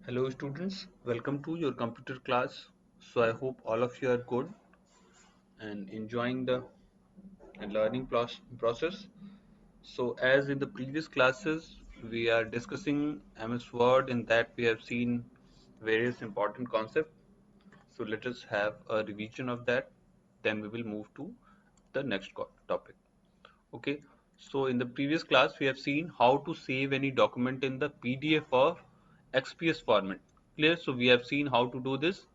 Hello students, welcome to your computer class. So I hope all of you are good and enjoying the learning process. So as in the previous classes, we are discussing MS Word. In that we have seen various important concepts. So let us have a revision of that. Then we will move to the next topic. Okay. So in the previous class, we have seen how to save any document in the PDF or XPS format. Clear? So we have seen how to do this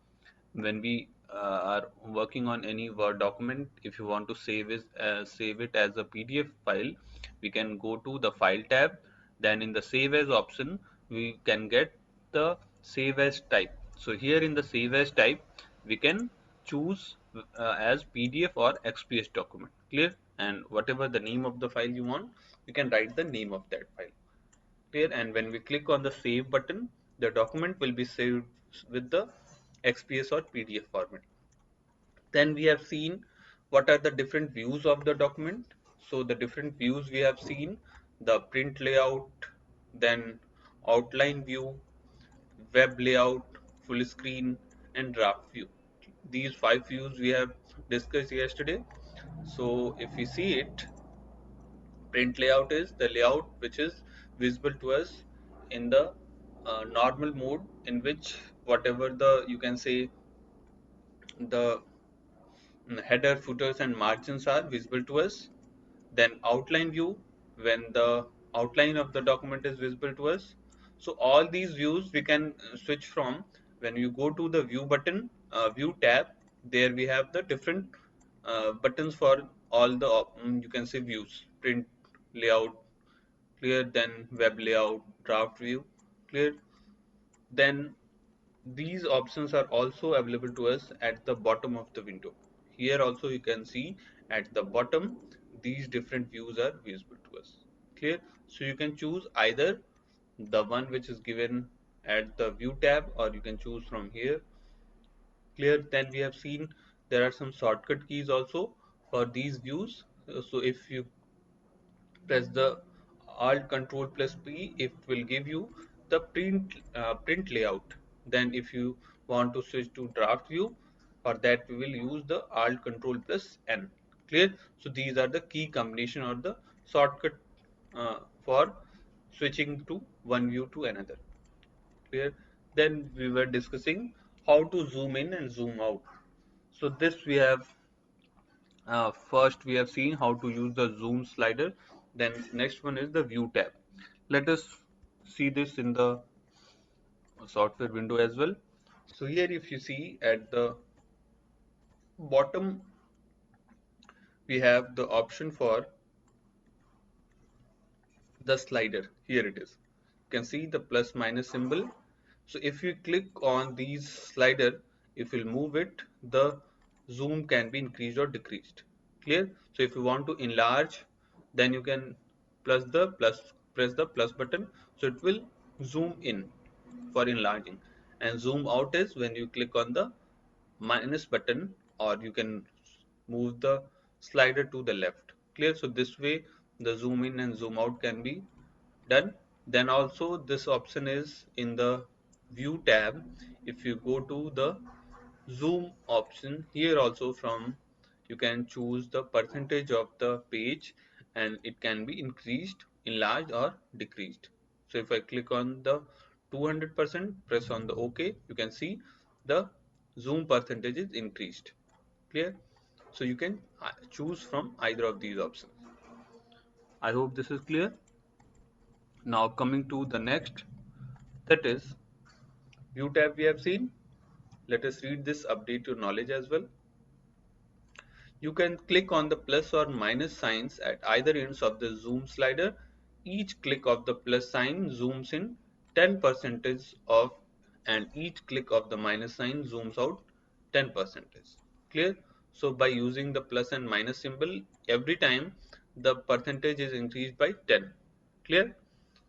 when we are working on any Word document. If you want to save it as a PDF file, we can go to the File tab. Then in the Save As option, we can get the Save As type. So here in the Save As type, we can choose as PDF or XPS document. Clear? And whatever the name of the file you want, you can write the name of that file. Clear? And when we click on the Save button, the document will be saved with the XPS or PDF format. Then we have seen what are the different views of the document. So the different views we have seen: the print layout, then outline view, web layout, full screen, and draft view. These five views we have discussed yesterday. So if we see it, print layout is the layout which is visible to us in the normal mode, in which whatever the you can say the header, footers, and margins are visible to us. Then outline view, when the outline of the document is visible to us. So all these views we can switch from. When you go to the view button, view tab, there we have the different buttons for all the you can say views: print layout, clear, then web layout, draft view, clear. Then these options are also available to us at the bottom of the window. Here also you can see at the bottom these different views are visible to us. Clear? So you can choose either the one which is given at the view tab, or you can choose from here. Clear? Then we have seen there are some shortcut keys also for these views. So if you press the Alt Control plus P, it will give you the print layout. Then if you want to switch to draft view, for that we will use the Alt Control plus N. Clear? So these are the key combination or the shortcut for switching to one view to another. Clear? Then we were discussing how to zoom in and zoom out. So this we have first we have seen how to use the zoom slider. Then next one is the view tab. Let us see this in the software window as well. So here if you see at the bottom, we have the option for the slider. Here it is. You can see the plus minus symbol. So if you click on these slider, if you move it, the zoom can be increased or decreased. Clear? So if you want to enlarge, then you can press the plus button. So it will zoom in for enlarging. And zoom out is when you click on the minus button, or you can move the slider to the left. Clear? So this way the zoom in and zoom out can be done. Then also this option is in the view tab. If you go to the zoom option, here also from you can choose the percentage of the page, and it can be increased, enlarged, or decreased. So if I click on the 200%, press on the OK, you can see the zoom percentage is increased. Clear? So you can choose from either of these options. I hope this is clear. Now coming to the next, that is view tab we have seen. Let us read this, update your knowledge as well. You can click on the plus or minus signs at either ends of the zoom slider. Each click of the plus sign zooms in 10% of, and each click of the minus sign zooms out 10%. Clear? So by using the plus and minus symbol, every time the percentage is increased by 10. Clear?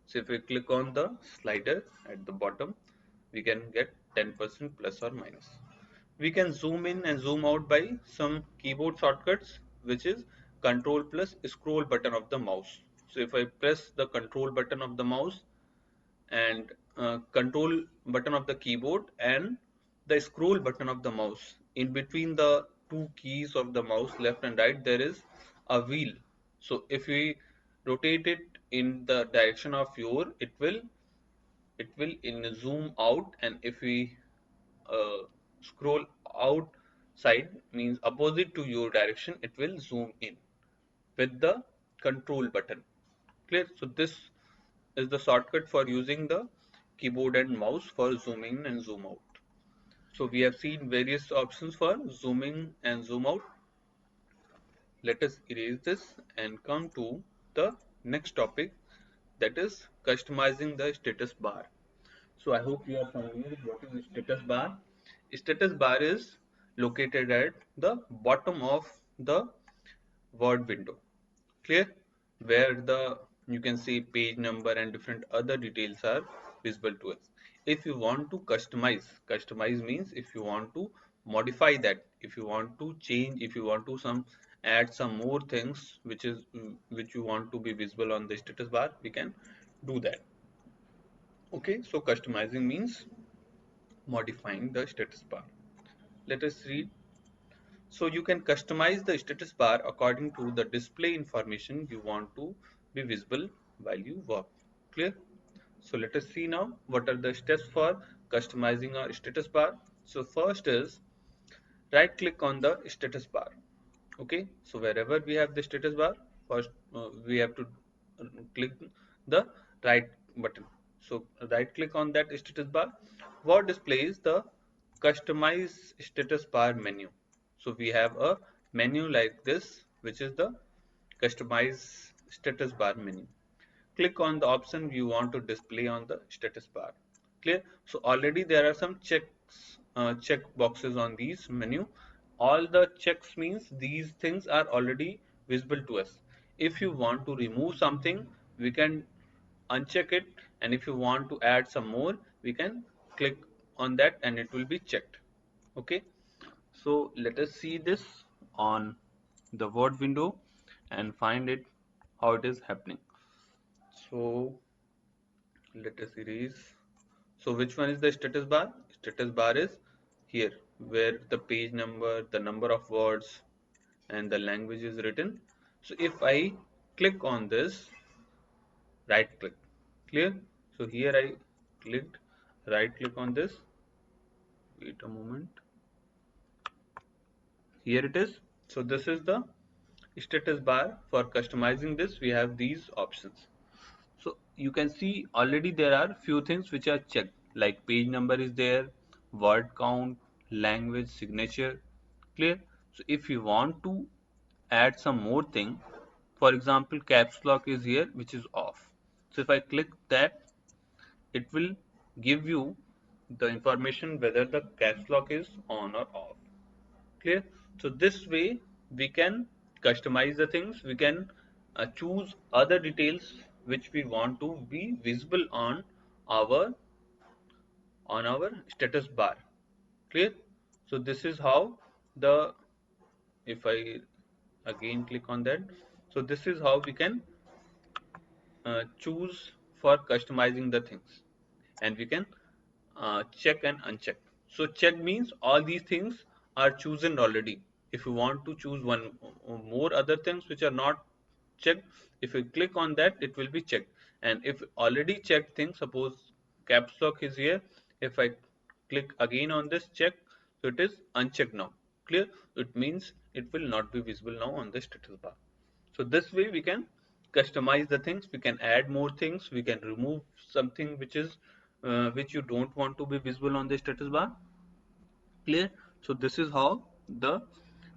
So if we click on the slider at the bottom, we can get 10% plus or minus. We can zoom in and zoom out by some keyboard shortcuts, which is control plus scroll button of the mouse. So if I press the control button of the mouse and control button of the keyboard and the scroll button of the mouse. In between the two keys of the mouse, left and right, there is a wheel. So if we rotate it in the direction of your, it will in zoom out, and if we uh, scroll outside, means opposite to your direction, it will zoom in with the control button. Clear? So this is the shortcut for using the keyboard and mouse for zoom in and zoom out. So we have seen various options for zooming and zoom out. Let us erase this and come to the next topic, that is customizing the status bar. So I hope you are familiar with what is status bar. Status bar is located at the bottom of the word window. Clear? Where the you can see page number and different other details are visible to us. If you want to customize means if you want to modify that, if you want to change, if you want to some add some more things which you want to be visible on the status bar, we can do that. Okay, so customizing means modifying the status bar. Let us read. So you can customize the status bar according to the display information you want to be visible while you work. Clear? So let us see now what are the steps for customizing a status bar. So first is right click on the status bar. Okay, so wherever we have the status bar, first we have to click the right button. So right click on that status bar. What displays the customize status bar menu? So we have a menu like this, which is the customize status bar menu. Click on the option you want to display on the status bar. Clear? So already there are some check boxes on these menu. All the checks means these things are already visible to us. If you want to remove something, we can uncheck it, and if you want to add some more, we can click on that and it will be checked. Okay, so let us see this on the word window and find it how it is happening. So let us erase. So which one is the status bar? Status bar is here where the page number, the number of words and the language is written. So if I click on this, right click, clear? So here I clicked, right click on this. Wait a moment. Here it is. So this is the status bar. For customizing this, we have these options. So you can see already there are few things which are checked, like page number is there, word count, language, signature. Clear? So if you want to add some more thing, for example, caps lock is here, which is off. So if I click that, it will give you the information whether the caps lock is on or off. Clear? So this way we can customize the things. We can choose other details which we want to be visible our on our status bar. Clear? So this is how the, if I again click on that, so this is how we can choose for customizing the things, and we can check and uncheck. So check means all these things are chosen already. If you want to choose one or more other things which are not checked, if you click on that, it will be checked. And if already checked things, suppose caps lock is here, if I click again on this check, so it is unchecked now. Clear? It means it will not be visible now on the status bar. So this way we can customize the things, we can add more things, we can remove something which is which you don't want to be visible on the status bar. Clear? So this is how the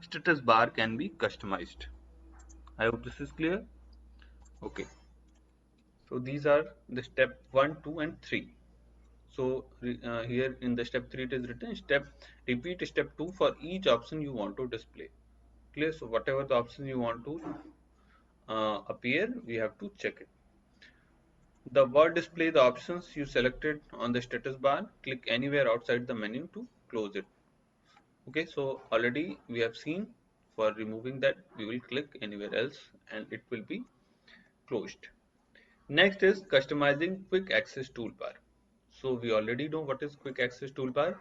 status bar can be customized. I hope this is clear. Okay. So these are the step 1, 2 and 3. So here in the step 3 it is written repeat step 2 for each option you want to display. Clear? So whatever the option you want to appear, we have to check it. The word display the options you selected on the status bar. Click anywhere outside the menu to close it. Okay, so already we have seen for removing that we will click anywhere else and it will be closed. Next is customizing quick access toolbar. So we already know what is quick access toolbar.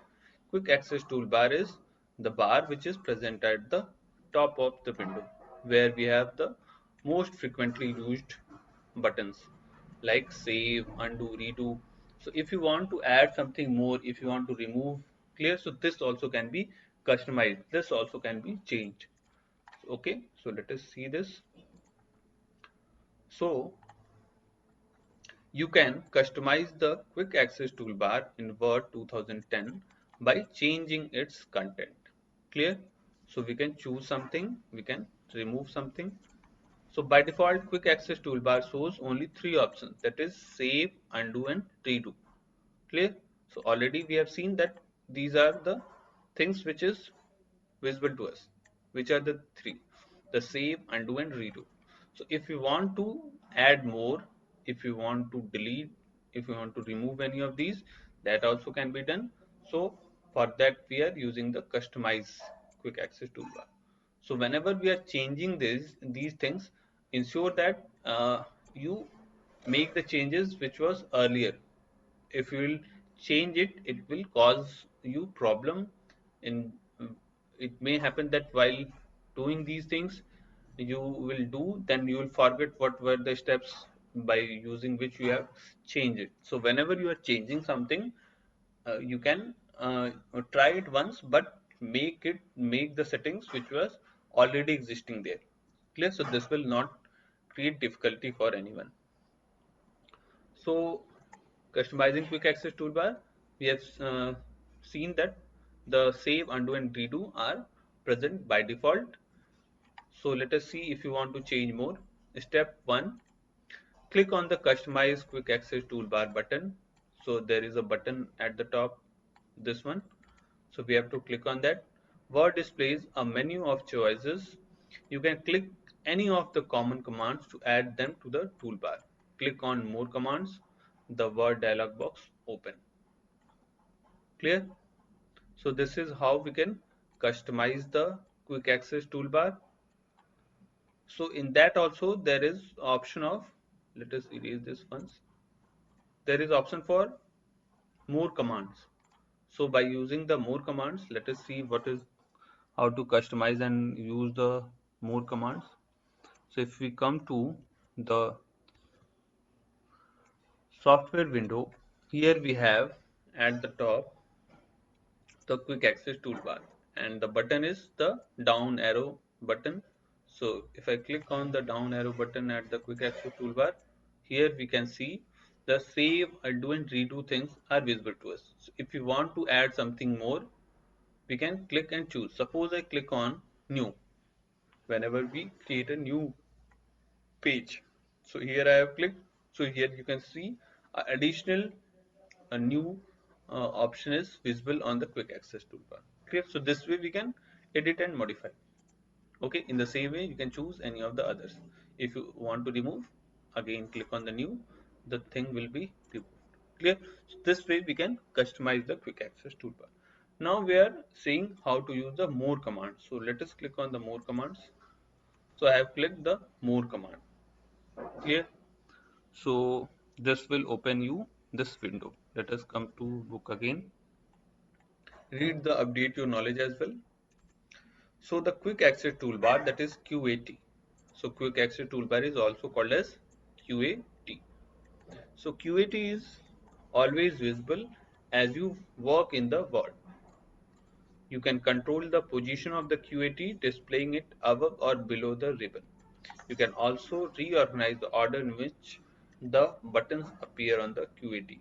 Quick access toolbar is the bar which is present at the top of the window where we have the most frequently used buttons like save, undo, redo. So if you want to add something more, if you want to remove, clear, so this also can be customized. This also can be changed. Okay, so let us see this. So you can customize the quick access toolbar in Word 2010 by changing its content. Clear? So we can choose something, we can remove something. So by default, quick access toolbar shows only three options, that is save, undo and redo. Clear? So already we have seen that these are the things which is visible to us. Which are the three? The save, undo and redo. So if you want to add more, if you want to delete, if you want to remove any of these, that also can be done. So for that we are using the customize quick access toolbar. So whenever we are changing these things, ensure that you make the changes which was earlier. If you will change it, it will cause you problem in it may happen that while doing these things you will do, then you will forget what were the steps by using which you have changed it. So whenever you are changing something, you can try it once, but make the settings which was already existing there. Clear? So this will not create difficulty for anyone. So customizing quick access toolbar, we have seen that the save, undo and redo are present by default. So let us see if you want to change more. Step 1, click on the customize quick access toolbar button. So there is a button at the top, this one. So we have to click on that. Word displays a menu of choices. You can click any of the common commands to add them to the toolbar. Click on more commands. The Word dialog box open. Clear? So this is how we can customize the quick access toolbar. So in that also there is option of, let us erase this once. There is option for more commands. So by using the more commands, let us see what is how to customize and use the more commands. So if we come to the software window, here we have at the top the quick access toolbar and the button is the down arrow button. So if I click on the down arrow button at the quick access toolbar, here we can see the save, undo and redo things are visible to us. So if you want to add something more, we can click and choose. Suppose I click on new whenever we create a new page. So here I have clicked. So here you can see additional a new option is visible on the quick access toolbar. Clear? So this way we can edit and modify. Okay, in the same way you can choose any of the others. If you want to remove, again click on the new, the thing will be removed. Clear? So this way we can customize the quick access toolbar. Now we are seeing how to use the more command. So let us click on the more commands. So I have clicked the more command. Clear? So this will open you this window. Let us come to book again. Read the update your knowledge as well. So the quick access toolbar, that is QAT. So quick access toolbar is also called as QAT. So QAT is always visible as you work in the Word. You can control the position of the QAT, displaying it above or below the ribbon. You can also reorganize the order in which the buttons appear on the QAT.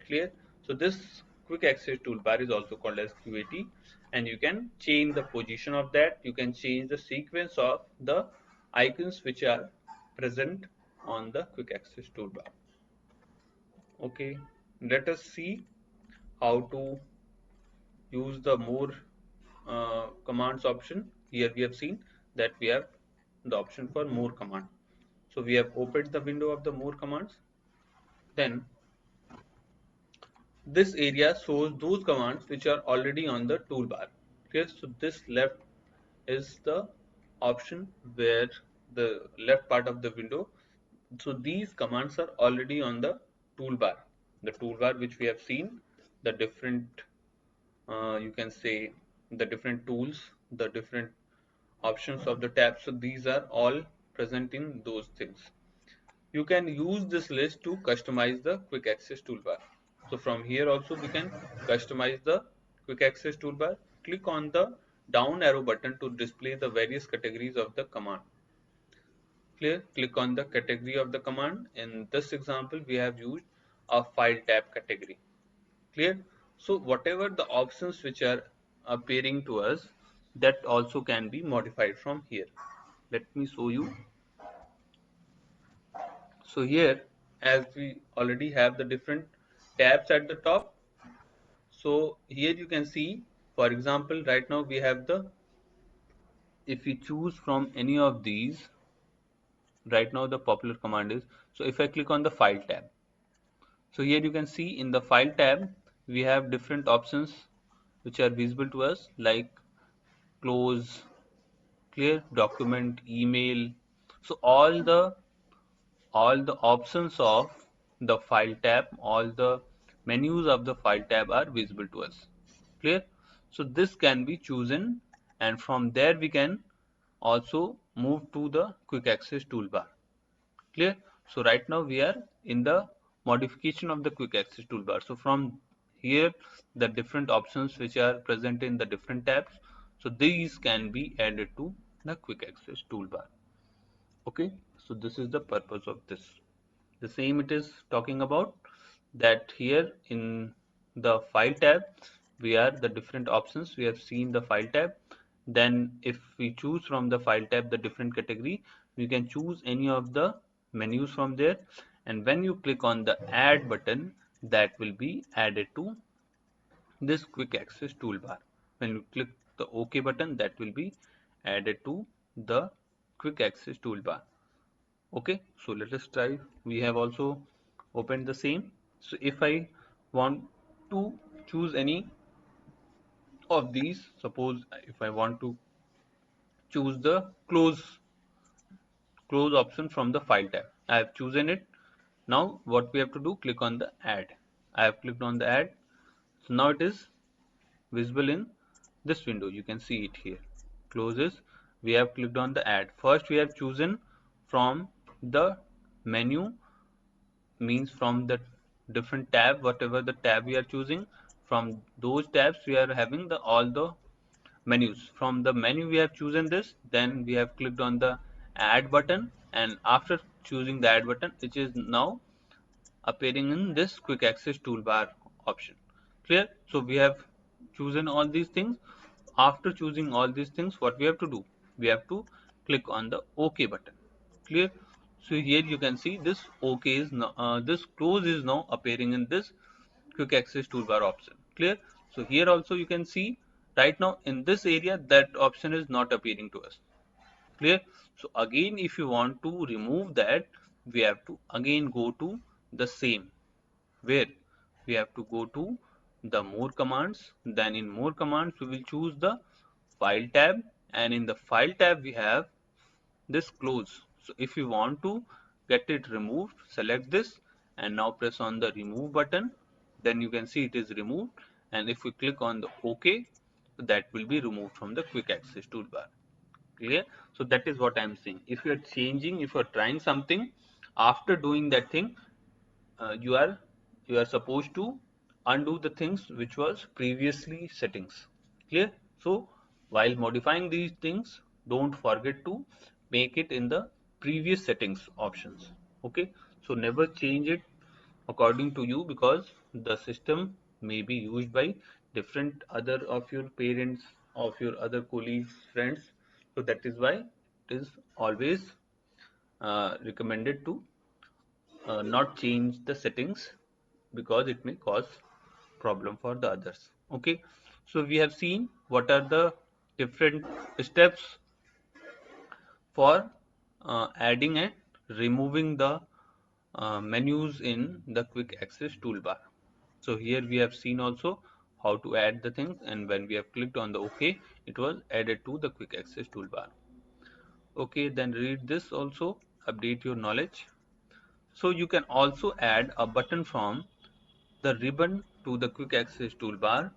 Clear? So this quick access toolbar is also called as QAT, and you can change the position of that. You can change the sequence of the icons which are present on the quick access toolbar. Okay, let us see how to use the more commands option. Here we have seen that we have the option for more command. So we have opened the window of the more commands. Then this area shows those commands which are already on the toolbar. Okay, so this left is the option where the left part of the window, So these commands are already on the toolbar. The toolbar which we have seen, the different, you can say, the different tools, the different options of the tabs. So these are all present in those things. You can use this list to customize the quick access toolbar. So from here also we can customize the quick access toolbar. Click on the down arrow button to display the various categories of the command. Clear? Click on the category of the command. In this example, we have used a file tab category. Clear? So whatever the options which are appearing to us, that also can be modified from here. Let me show you. So here, as we already have the different tabs at the top, so here you can see, for example, right now we have the, if we choose from any of these, right now the popular command is, so if I click on the file tab, so here you can see in the file tab, we have different options which are visible to us like close, clear, document, email. So all the options of the file tab, all the menus of the file tab are visible to us. Clear? So this can be chosen, and from there we can also move to the quick access toolbar. Clear? So right now we are in the modification of the quick access toolbar. So from here, the different options which are present in the different tabs, so these can be added to the quick access toolbar. Okay, so this is the purpose of this. The same it is talking about, that here in the file tab, we are the different options. We have seen the file tab. Then if we choose from the file tab the different category, we can choose any of the menus from there. And when you click on the add button, that will be added to this quick access toolbar. When you click the OK button, that will be added to the quick access toolbar. Okay, so let us try. We have also opened the same. So if I want to choose any of these, suppose if I want to choose the close option from the file tab, I have chosen it. Now what we have to do, click on the add. I have clicked on the add. So now it is visible in this window. You can see it here. Closes. We have clicked on the add. First we have chosen from the menu, means from the different tab, whatever the tab we are choosing, from those tabs we are having the all the menus. From the menu we have chosen this, then we have clicked on the add button, and after choosing the add button, it is now appearing in this quick access toolbar option. Clear? So we have chosen all these things. After choosing all these things, what we have to do, we have to click on the OK button. Clear? So here you can see this OK is now, this close is now appearing in this quick access toolbar option. Clear? So here also you can see right now in this area that option is not appearing to us. Clear? So again, if you want to remove that, we have to again go to the same, where we have to go to the more commands. Then in more commands we will choose the file tab, and in the file tab we have this close. So if you want to get it removed, select this and now press on the remove button. Then you can see it is removed, and if we click on the OK, that will be removed from the quick access toolbar. Clear? So that is what I am saying. If you are changing, if you are trying something, after doing that thing, you are supposed to undo the things which was previously settings. Clear? So while modifying these things, don't forget to make it in the previous settings options. Okay, so never change it according to you, because the system may be used by different other of your parents, of your other colleagues, friends. So that is why it is always recommended to not change the settings, because it may cause problem for the others. Okay, so we have seen what are the different steps for adding and removing the menus in the quick access toolbar. So here we have seen also how to add the things, and when we have clicked on the OK, it was added to the quick access toolbar. Okay, then read this also, update your knowledge. So you can also add a button from the ribbon to the quick access toolbar.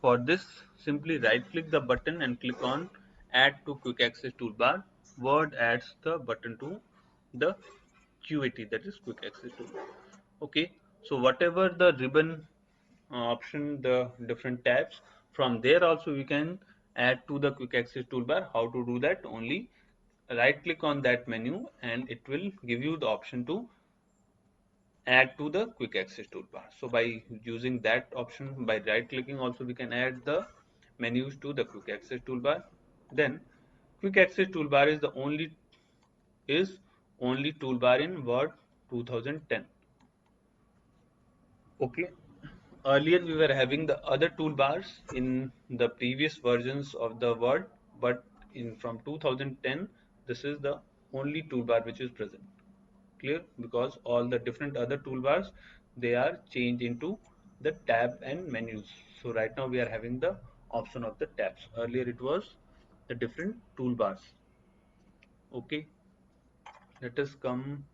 For this, simply right click the button and click on add to quick access toolbar. Word adds the button to the QAT, that is quick access toolbar. Okay, so whatever the ribbon option, the different tabs, from there also we can add to the quick access toolbar. How to do that? Only right click on that menu and it will give you the option to add to the quick access toolbar. So by using that option, by right clicking also we can add the menus to the quick access toolbar. Then quick access toolbar is only toolbar in Word 2010. Okay, earlier we were having the other toolbars in the previous versions of the Word, but in from 2010 this is the only toolbar which is present. Clear? Because all the different other toolbars, they are changed into the tab and menus. So right now we are having the option of the tabs. Earlier it was the different toolbars. Okay, let us come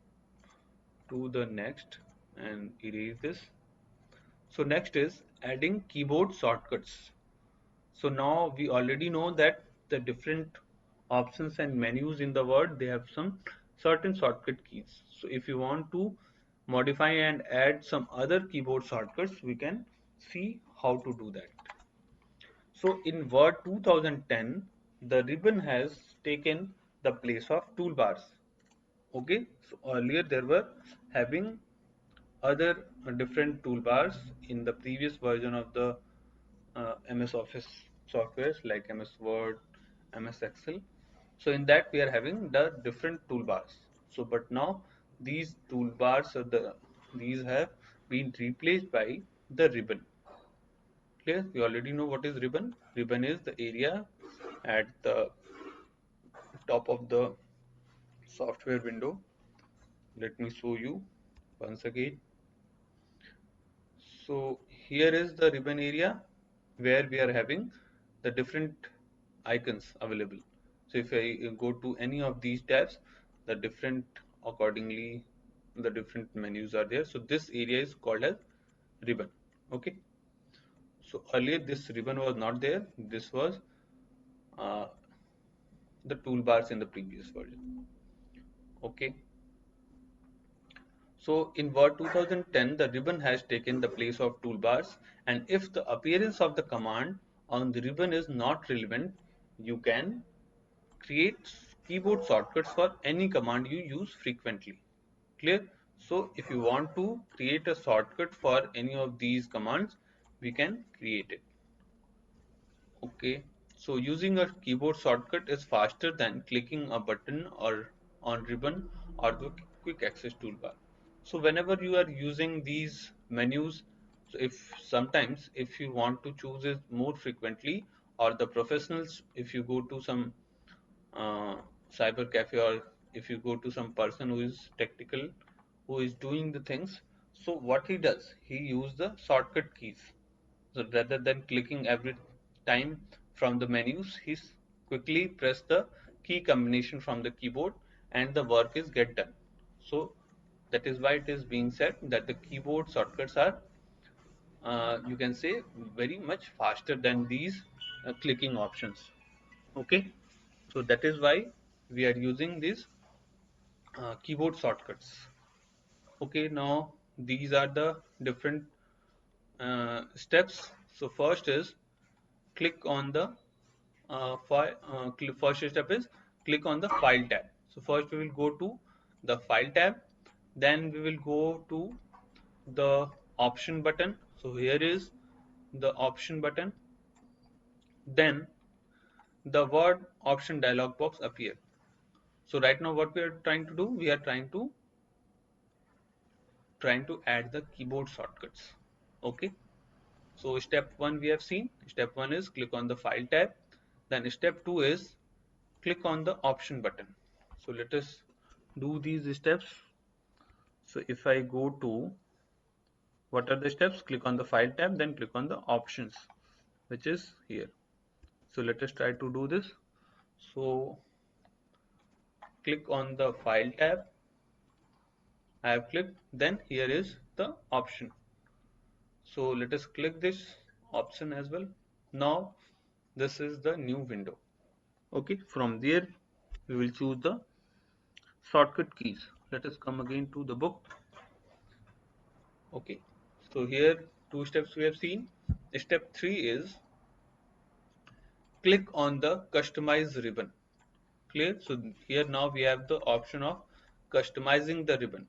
to the next and erase this. So next is adding keyboard shortcuts. So now we already know that the different options and menus in the Word, they have some certain shortcut keys. So if you want to modify and add some other keyboard shortcuts, we can see how to do that. So in Word 2010, the ribbon has taken the place of toolbars. Okay, so earlier there were having other different toolbars in the previous version of the MS Office softwares like MS Word, MS Excel. So in that we are having the different toolbars. So but now these toolbars these have been replaced by the ribbon. Clear? We already know what is ribbon. Ribbon is the area at the top of the software window. Let me show you once again. So here is the ribbon area where we are having the different icons available. So if I go to any of these tabs, the different accordingly the different menus are there. So this area is called as ribbon. Okay. So earlier this ribbon was not there. This was uh, the toolbars in the previous version. Okay. So in Word 2010, the ribbon has taken the place of toolbars, and if the appearance of the command on the ribbon is not relevant, you can create keyboard shortcuts for any command you use frequently. Clear? So if you want to create a shortcut for any of these commands, we can create it. Okay, so using a keyboard shortcut is faster than clicking a button or on ribbon or the quick access toolbar. So whenever you are using these menus, so if sometimes if you want to choose it more frequently, or the professionals, if you go to some uh, cyber cafe, or if you go to some person who is technical, who is doing the things, so what he does, he use the shortcut keys. So rather than clicking every time from the menus, he quickly press the key combination from the keyboard and the work is get done. So that is why it is being said that the keyboard shortcuts are you can say very much faster than these clicking options. Okay, so that is why we are using these keyboard shortcuts. Okay, now these are the different steps. So first is click on the first step is click on the file tab. So first we will go to the file tab, then we will go to the option button. So here is the option button, then the word option dialog box appear. So right now what we are trying to do, we are trying to add the keyboard shortcuts. Okay, so step 1 we have seen. Step 1 is click on the file tab, then step 2 is click on the option button. So let us do these steps. So if I go to what are the steps, click on the file tab, then click on the options, which is here. So let us try to do this. So click on the file tab, I have clicked. Then here is the option. So let us click this option as well. Now this is the new window. Okay, from there we will choose the shortcut keys. Let us come again to the book. Okay, so here two steps we have seen. Step 3 is click on the customize ribbon. Clear? So here now we have the option of customizing the ribbon.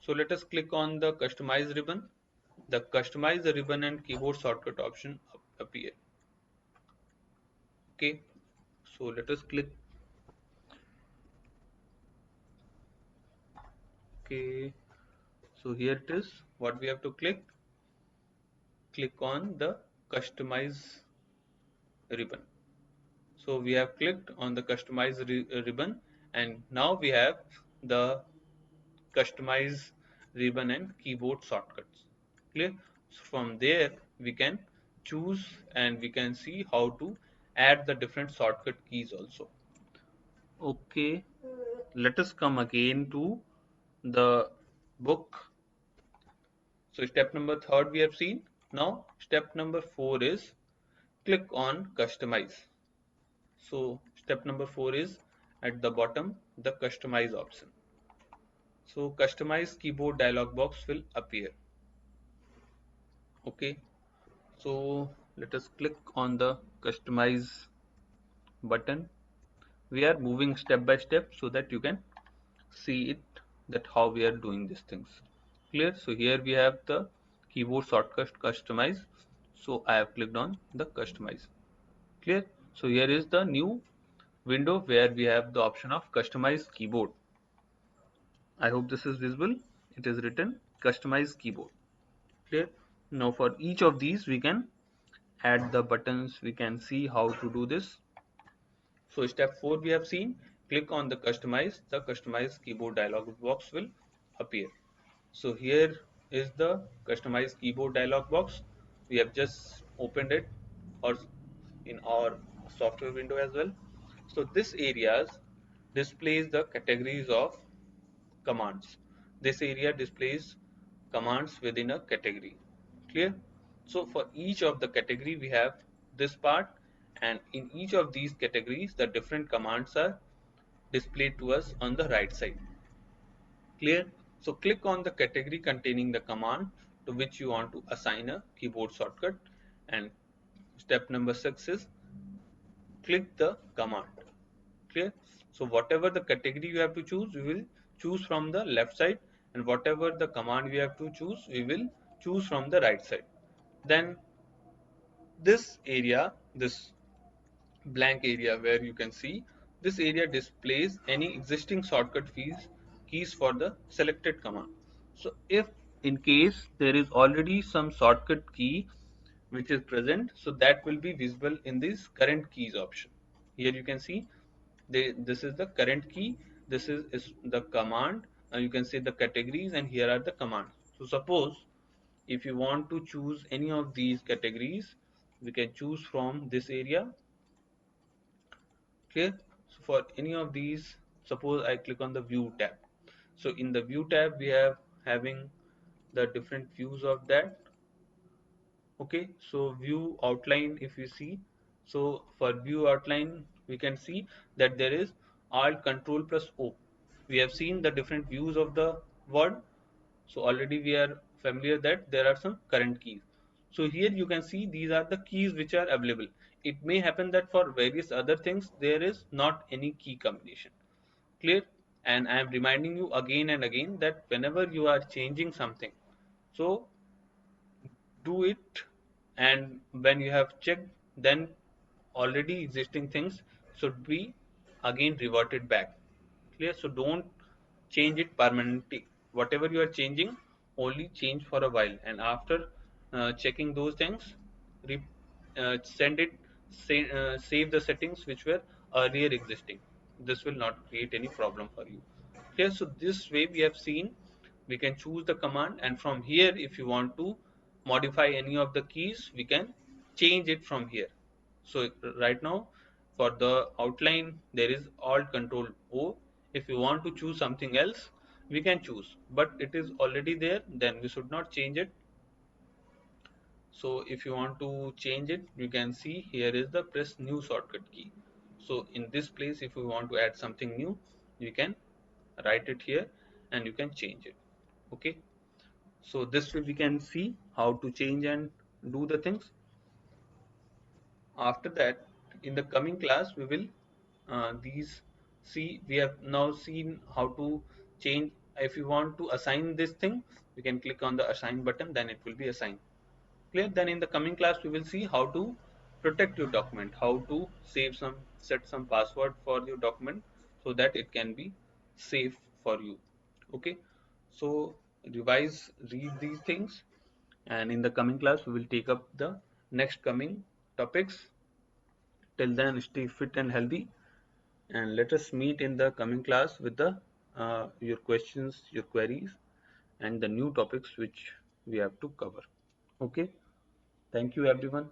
So let us click on the customize ribbon. The customize the ribbon and keyboard shortcut option appear. Okay, so let us click. Okay, so here it is. What we have to click? Click on the customize ribbon. So we have clicked on the customize ribbon, and now we have the customize ribbon and keyboard shortcuts. Clear? So from there we can choose and we can see how to add the different shortcut keys also. Okay, let us come again to the book. So step number 3 we have seen. Now step number 4 is click on customize. So step number 4 is at the bottom, the customize option. So customize keyboard dialog box will appear. Okay, so let us click on the customize button. We are moving step by step so that you can see it, that how we are doing these things. Clear? So here we have the keyboard shortcut customize. So I have clicked on the customize. Clear? So here is the new window where we have the option of customize keyboard. I hope this is visible. It is written customize keyboard. Clear? Now for each of these we can add the buttons. We can see how to do this. So step 4 we have seen. Click on the customize. The customize keyboard dialog box will appear. So here is the customize keyboard dialog box. We have just opened it, or in our software window as well. So this areas displays the categories of commands. This area displays commands within a category. Clear? So for each of the category we have this part, and in each of these categories the different commands are displayed to us on the right side. Clear? So click on the category containing the command to which you want to assign a keyboard shortcut, and step number 6 is click the command. Clear? So whatever the category you have to choose, we will choose from the left side, and whatever the command we have to choose, we will choose from the right side. Then this area, this blank area where you can see, this area displays any existing shortcut keys for the selected command. So if in case there is already some shortcut key which is present, so that will be visible in this current keys option. Here you can see this is the current key, this is the command, and you can see the categories, and here are the commands. So suppose if you want to choose any of these categories, we can choose from this area. Okay, so for any of these, suppose I click on the view tab. So in the view tab we have having the different views of that. Okay, so view outline, if you see, so for view outline we can see that there is alt control plus O. We have seen the different views of the word, so already we are familiar that there are some current keys. So here you can see these are the keys which are available. It may happen that for various other things there is not any key combination. Clear? And I am reminding you again and again that whenever you are changing something, so do it, and when you have checked, then already existing things should be again reverted back. Clear? So don't change it permanently. Whatever you are changing, only change for a while, and after checking those things, re send it, save the settings which were earlier existing. This will not create any problem for you. Clear? So this way we have seen we can choose the command, and from here if you want to modify any of the keys, we can change it from here. So right now for the outline there is alt control O. If you want to choose something else, we can choose, but it is already there, then we should not change it. So if you want to change it, you can see here is the press new shortcut key. So in this place, if you want to add something new, you can write it here and you can change it. Okay, so this way we can see how to change and do the things. After that, in the coming class, we will these see we have now seen how to change. If you want to assign this thing, you can click on the assign button, then it will be assigned. Clear? Then in the coming class, we will see how to protect your document, how to set some password for your document so that it can be safe for you. Okay, so revise, read these things, and in the coming class, we will take up the next coming topics. Till then, stay fit and healthy, and let us meet in the coming class with the your questions, your queries, and the new topics which we have to cover. Okay, thank you everyone.